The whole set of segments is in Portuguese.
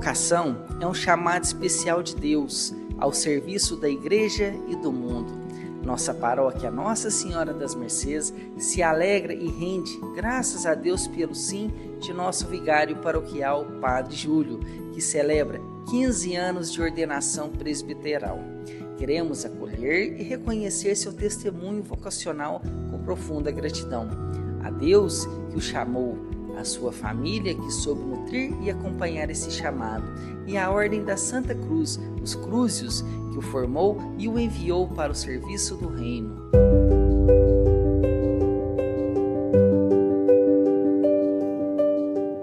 vocação é um chamado especial de Deus ao serviço da igreja e do mundo. Nossa paróquia Nossa Senhora das Mercês se alegra e rende graças a Deus pelo sim de nosso vigário paroquial, Padre Júlio, que celebra 15 anos de ordenação presbiteral. Queremos acolher e reconhecer seu testemunho vocacional com profunda gratidão. A Deus que o chamou, a sua família que soube nutrir e acompanhar esse chamado, e a Ordem da Santa Cruz, os Crúzios, que o formou e o enviou para o serviço do Reino.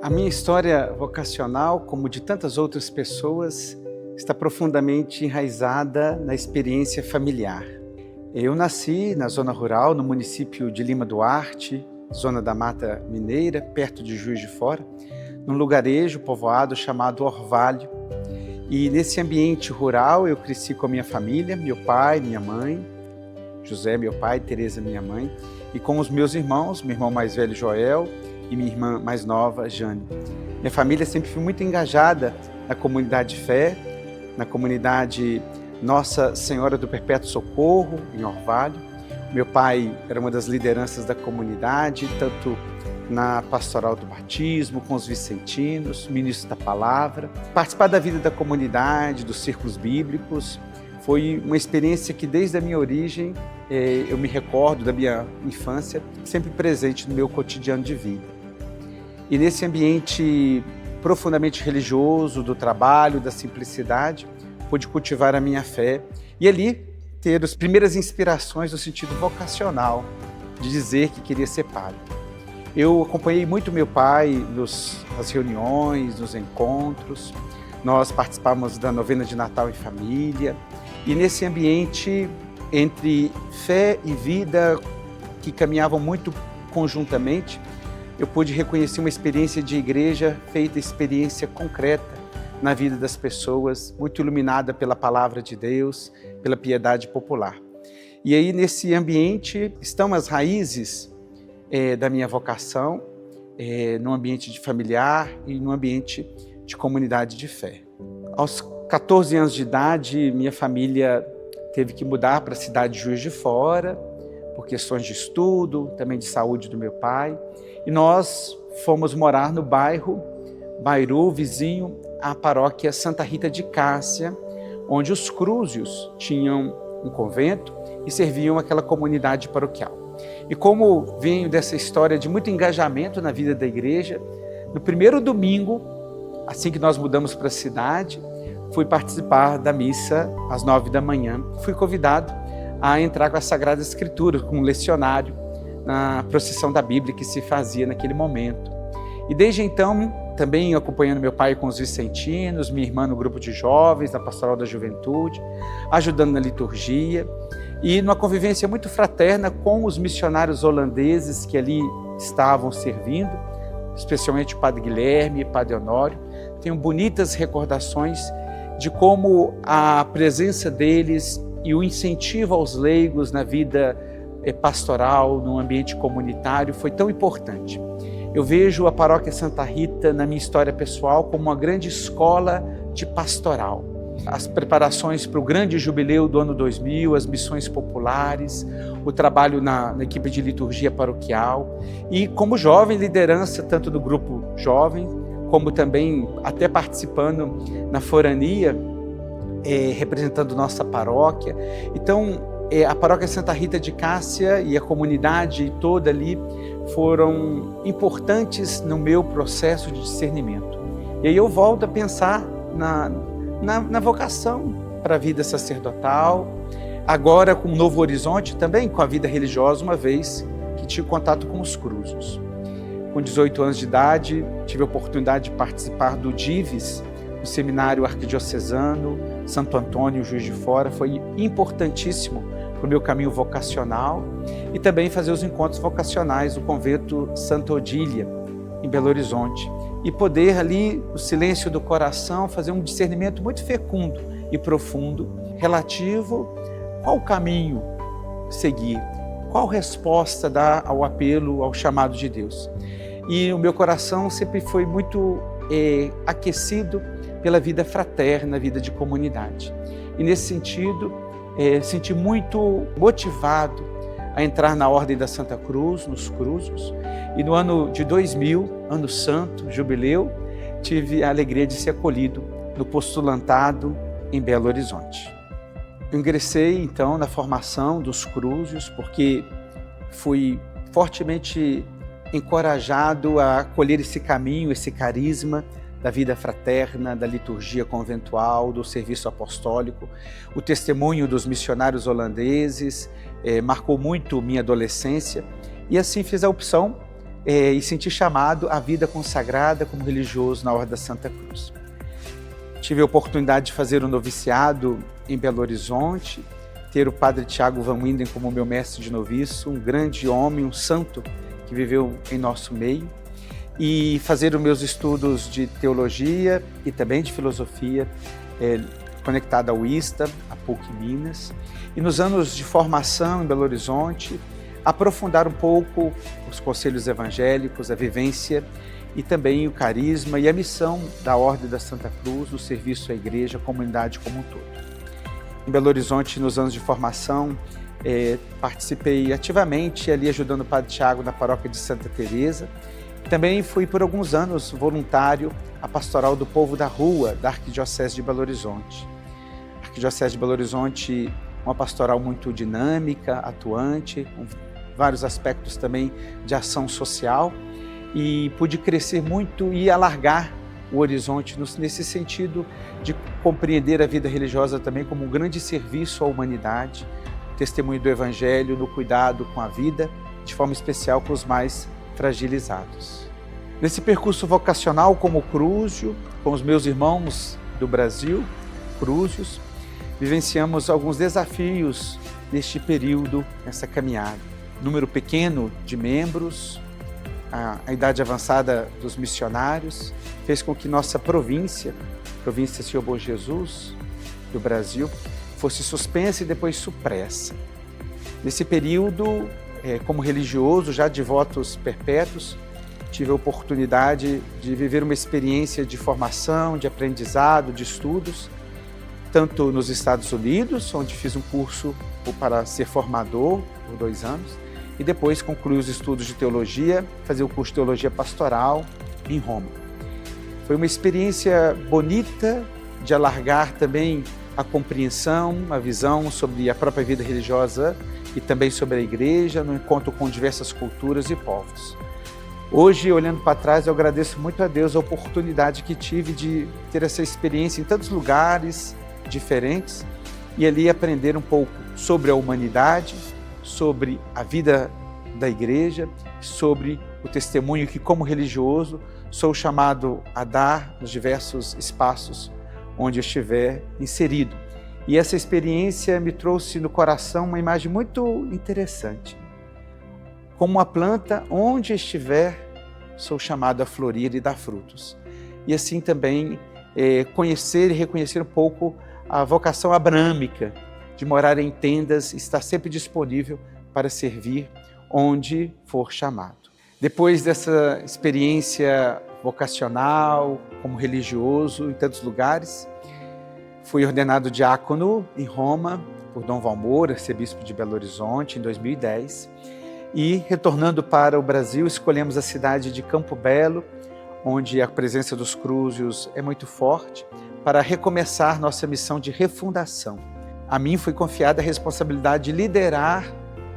A minha história vocacional, como de tantas outras pessoas, está profundamente enraizada na experiência familiar. Eu nasci na zona rural, no município de Lima Duarte, zona da Mata Mineira, perto de Juiz de Fora, num lugarejo povoado chamado Orvalho. E nesse ambiente rural eu cresci com a minha família, meu pai, minha mãe, José, meu pai, Tereza, minha mãe, e com os meus irmãos, meu irmão mais velho, Joel, e minha irmã mais nova, Jane. Minha família sempre foi muito engajada na comunidade de fé, na comunidade Nossa Senhora do Perpétuo Socorro, em Orvalho. Meu pai era uma das lideranças da comunidade, tanto na pastoral do batismo, com os vicentinos, ministro da palavra. Participar da vida da comunidade, dos círculos bíblicos, foi uma experiência que desde a minha origem, eu me recordo da minha infância, sempre presente no meu cotidiano de vida. E nesse ambiente profundamente religioso, do trabalho, da simplicidade, pude cultivar a minha fé e ali ter as primeiras inspirações no sentido vocacional, de dizer que queria ser padre. Eu acompanhei muito meu pai nas reuniões, nos encontros, nós participávamos da novena de Natal em família, e nesse ambiente entre fé e vida, que caminhavam muito conjuntamente, eu pude reconhecer uma experiência de igreja feita experiência concreta na vida das pessoas, muito iluminada pela palavra de Deus, pela piedade popular. E aí nesse ambiente estão as raízes da minha vocação, num ambiente de familiar e num ambiente de comunidade de fé. Aos 14 anos de idade, minha família teve que mudar para a cidade de Juiz de Fora, por questões de estudo, também de saúde do meu pai, e nós fomos morar no bairro Bairu, vizinho à paróquia Santa Rita de Cássia, onde os Crúzios tinham um convento e serviam aquela comunidade paroquial. E como venho dessa história de muito engajamento na vida da igreja, no primeiro domingo, assim que nós mudamos para a cidade, fui participar da missa às 9 da manhã. Fui convidado a entrar com a Sagrada Escritura, com um lecionário, na procissão da Bíblia que se fazia naquele momento. E desde então, também acompanhando meu pai com os vicentinos, minha irmã no grupo de jovens, na pastoral da juventude, ajudando na liturgia e numa convivência muito fraterna com os missionários holandeses que ali estavam servindo, especialmente o Padre Guilherme e o Padre Honório. Tenho bonitas recordações de como a presença deles e o incentivo aos leigos na vida pastoral, no ambiente comunitário, foi tão importante. Eu vejo a paróquia Santa Rita, na minha história pessoal, como uma grande escola de pastoral. As preparações para o grande jubileu do ano 2000, as missões populares, o trabalho na equipe de liturgia paroquial e como jovem liderança, tanto do grupo jovem, como também até participando na forania, representando nossa paróquia. Então, a paróquia Santa Rita de Cássia e a comunidade toda ali foram importantes no meu processo de discernimento. E aí eu volto a pensar na vocação para a vida sacerdotal, agora com um novo horizonte também com a vida religiosa, uma vez que tive contato com os Crúzios. Com 18 anos de idade, tive a oportunidade de participar do DIVES, o Seminário Arquidiocesano Santo Antônio, Juiz de Fora. Foi importantíssimo para o meu caminho vocacional e também fazer os encontros vocacionais do convento Santa Odília, em Belo Horizonte. E poder ali, no silêncio do coração, fazer um discernimento muito fecundo e profundo relativo qual caminho seguir, qual resposta dar ao apelo, ao chamado de Deus. E o meu coração sempre foi muito aquecido pela vida fraterna, vida de comunidade. E nesse sentido, senti muito motivado a entrar na Ordem da Santa Cruz, nos Crúzios, e no ano de 2000, ano santo, jubileu, tive a alegria de ser acolhido no postulantado em Belo Horizonte. Eu ingressei então na formação dos Crúzios porque fui fortemente encorajado a acolher esse caminho, esse carisma da vida fraterna, da liturgia conventual, do serviço apostólico. O testemunho dos missionários holandeses marcou muito minha adolescência e assim fiz a opção e senti chamado à vida consagrada como religioso na Ordem da Santa Cruz. Tive a oportunidade de fazer um noviciado em Belo Horizonte, ter o padre Tiago Van Winden como meu mestre de noviço, um grande homem, um santo que viveu em nosso meio, e fazer os meus estudos de teologia e também de filosofia conectado ao ISTA, a PUC Minas. E nos anos de formação em Belo Horizonte, aprofundar um pouco os conselhos evangélicos, a vivência e também o carisma e a missão da Ordem da Santa Cruz, o serviço à igreja, à comunidade como um todo. Em Belo Horizonte, nos anos de formação, participei ativamente ali ajudando o Padre Tiago na paróquia de Santa Teresa. Também fui por alguns anos voluntário à Pastoral do Povo da Rua, da Arquidiocese de Belo Horizonte. A Arquidiocese de Belo Horizonte, uma pastoral muito dinâmica, atuante, com vários aspectos também de ação social, e pude crescer muito e alargar o horizonte nesse sentido de compreender a vida religiosa também como um grande serviço à humanidade, testemunho do Evangelho no cuidado com a vida, de forma especial com os mais fragilizados. Nesse percurso vocacional como crúzio, com os meus irmãos do Brasil, crúzios, vivenciamos alguns desafios neste período, nessa caminhada. Número pequeno de membros, a idade avançada dos missionários, fez com que nossa província Senhor Bom Jesus, do Brasil, fosse suspensa e depois supressa. Nesse período, como religioso, já de votos perpétuos, tive a oportunidade de viver uma experiência de formação, de aprendizado, de estudos, tanto nos Estados Unidos, onde fiz um curso para ser formador por 2 anos, e depois concluí os estudos de teologia, fazer o curso de teologia pastoral em Roma. Foi uma experiência bonita de alargar também a compreensão, a visão sobre a própria vida religiosa e também sobre a igreja, no encontro com diversas culturas e povos. Hoje, olhando para trás, eu agradeço muito a Deus a oportunidade que tive de ter essa experiência em tantos lugares diferentes e ali aprender um pouco sobre a humanidade, sobre a vida da igreja, sobre o testemunho que, como religioso, sou chamado a dar nos diversos espaços onde eu estiver inserido. E essa experiência me trouxe no coração uma imagem muito interessante. Como uma planta, onde estiver, sou chamado a florir e dar frutos. E assim também conhecer e reconhecer um pouco a vocação abrâmica de morar em tendas e estar sempre disponível para servir onde for chamado. Depois dessa experiência vocacional, como religioso em tantos lugares, fui ordenado diácono em Roma por Dom Valmor, arcebispo de Belo Horizonte, em 2010. E, retornando para o Brasil, escolhemos a cidade de Campo Belo, onde a presença dos crúzios é muito forte, para recomeçar nossa missão de refundação. A mim foi confiada a responsabilidade de liderar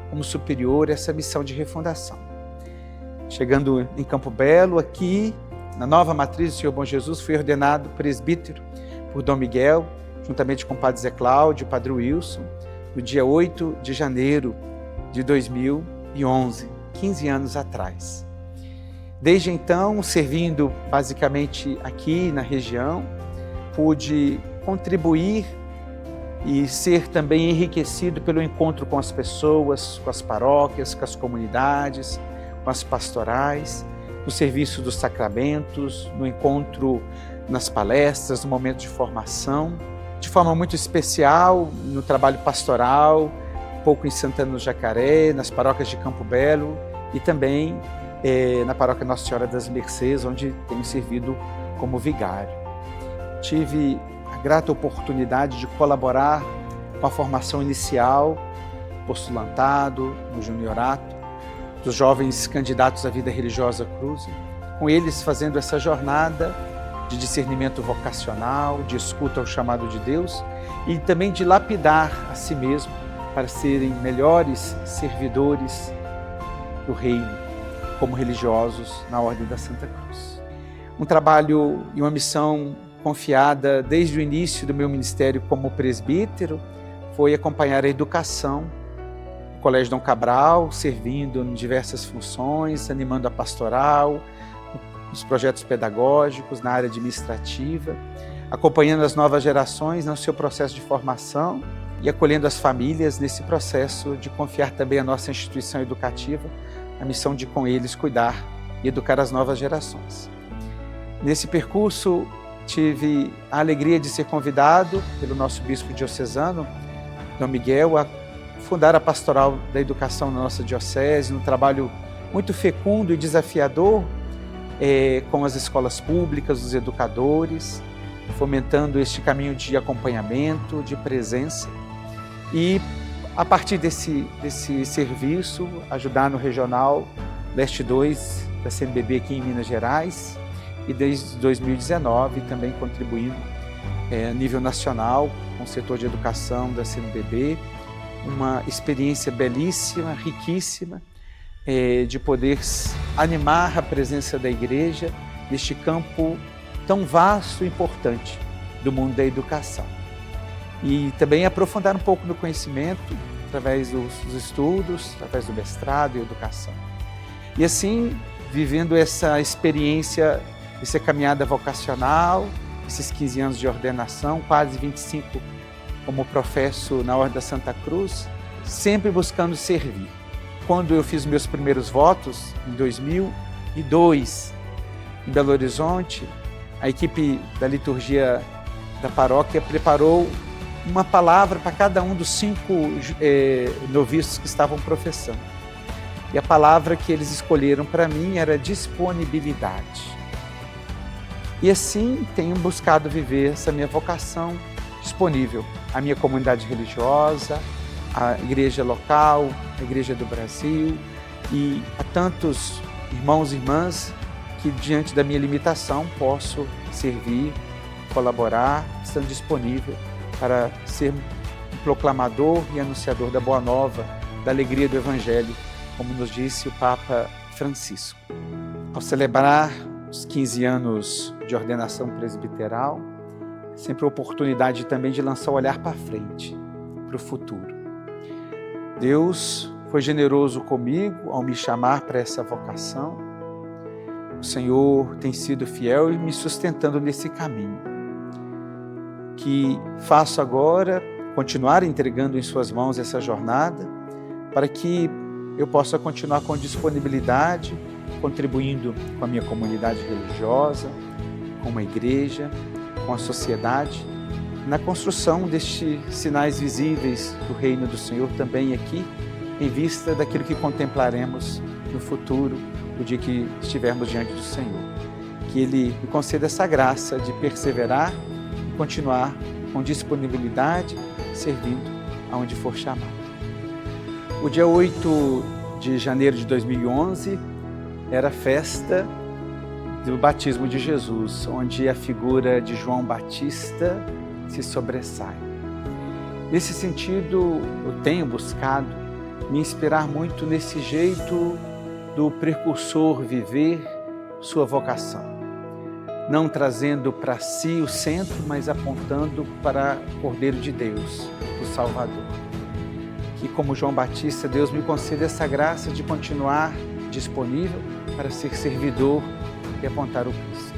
como superior essa missão de refundação. Chegando em Campo Belo, aqui, na nova matriz do Senhor Bom Jesus, fui ordenado presbítero por Dom Miguel, juntamente com o Padre Zé Cláudio e o Padre Wilson, no dia 8 de janeiro de 2011, 15 anos atrás. Desde então, servindo basicamente aqui na região, pude contribuir e ser também enriquecido pelo encontro com as pessoas, com as paróquias, com as comunidades, com as pastorais, no serviço dos sacramentos, no encontro nas palestras, no momento de formação, de forma muito especial no trabalho pastoral, um pouco em Santana do Jacaré, nas paróquias de Campo Belo e também na paróquia Nossa Senhora das Mercês, onde tenho servido como vigário. tive a grata oportunidade de colaborar com a formação inicial, postulantado, no juniorato, dos jovens candidatos à vida religiosa Cruz, com eles fazendo essa jornada de discernimento vocacional, de escuta ao chamado de Deus e também de lapidar a si mesmo para serem melhores servidores do reino, como religiosos na Ordem da Santa Cruz. Um trabalho e uma missão confiada desde o início do meu ministério como presbítero foi acompanhar a educação no Colégio Dom Cabral, servindo em diversas funções, animando a pastoral, nos projetos pedagógicos, na área administrativa, acompanhando as novas gerações no seu processo de formação e acolhendo as famílias nesse processo de confiar também à nossa instituição educativa a missão de com eles cuidar e educar as novas gerações. Nesse percurso, tive a alegria de ser convidado pelo nosso bispo diocesano, Dom Miguel, a fundar a Pastoral da Educação na nossa diocese, um trabalho muito fecundo e desafiador com as escolas públicas, os educadores, fomentando este caminho de acompanhamento, de presença e, a partir desse serviço, ajudar no Regional Leste 2 da CNBB aqui em Minas Gerais e desde 2019 também contribuindo a nível nacional com o setor de educação da CNBB, uma experiência belíssima, riquíssima, de poder animar a presença da igreja neste campo tão vasto e importante do mundo da educação. E também aprofundar um pouco no conhecimento através dos estudos, através do mestrado e educação. E assim, vivendo essa experiência, essa caminhada vocacional, esses 15 anos de ordenação, quase 25 como professo na Ordem da Santa Cruz, sempre buscando servir. Quando eu fiz meus primeiros votos, em 2002, em Belo Horizonte, a equipe da liturgia da paróquia preparou uma palavra para cada um dos 5 noviços que estavam professando. E a palavra que eles escolheram para mim era disponibilidade. E assim tenho buscado viver essa minha vocação disponível à minha comunidade religiosa, à igreja local, à igreja do Brasil e a tantos irmãos e irmãs que diante da minha limitação posso servir, colaborar, estando disponível para ser um proclamador e anunciador da Boa Nova, da alegria do Evangelho, como nos disse o Papa Francisco. Ao celebrar os 15 anos de ordenação presbiteral, sempre a oportunidade também de lançar o olhar para frente, para o futuro. Deus foi generoso comigo ao me chamar para essa vocação. O Senhor tem sido fiel e me sustentando nesse caminho. Que faço agora, continuar entregando em suas mãos essa jornada, para que eu possa continuar com disponibilidade, contribuindo com a minha comunidade religiosa, com a igreja, com a sociedade, na construção destes sinais visíveis do reino do Senhor também aqui, em vista daquilo que contemplaremos no futuro, no dia que estivermos diante do Senhor. Que Ele me conceda essa graça de perseverar e continuar com disponibilidade, servindo aonde for chamado. O dia 8 de janeiro de 2011 era a festa do batismo de Jesus, onde a figura de João Batista se sobressai. Nesse sentido, eu tenho buscado me inspirar muito nesse jeito do precursor viver sua vocação. Não trazendo para si o centro, mas apontando para o Cordeiro de Deus, o Salvador. Que como João Batista, Deus me conceda essa graça de continuar disponível para ser servidor e apontar o Cristo.